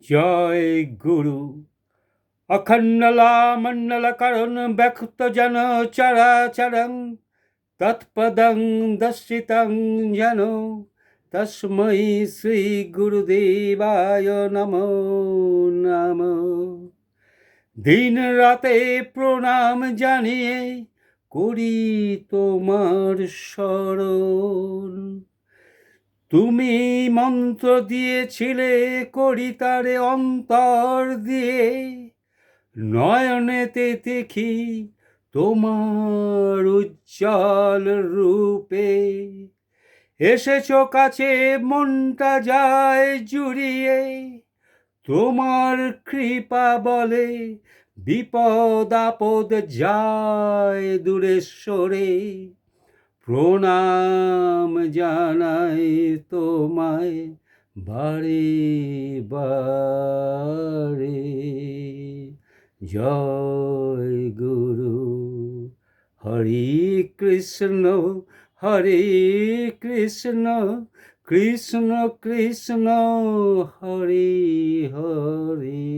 জয় গুরু। অখণ্ডলামণ্ডলকরণ ব্যক্ত জন চরাচরং তৎপদং দর্শিতং যেন তস্मै শ্রী গুরুদেবায় নমো নমঃ। দিন রাতে প্রণাম জানিয়ে করি তোমার স্মরণ। তুমি মন্ত্র দিয়েছিলে করি তারে অন্তর দিয়ে, নয়নেতে দেখি তোমার উজ্জ্বল রূপে। এসেছো কাছে মনটা যায় জুড়িয়ে, তোমার কৃপা বলে বিপদ আপদ যায় দূরে সরে। প্রণাম জানাই তোমায় বারে বারে। জয় গুরু। হরে কৃষ্ণ হরে কৃষ্ণ কৃষ্ণ কৃষ্ণ হরে হরে।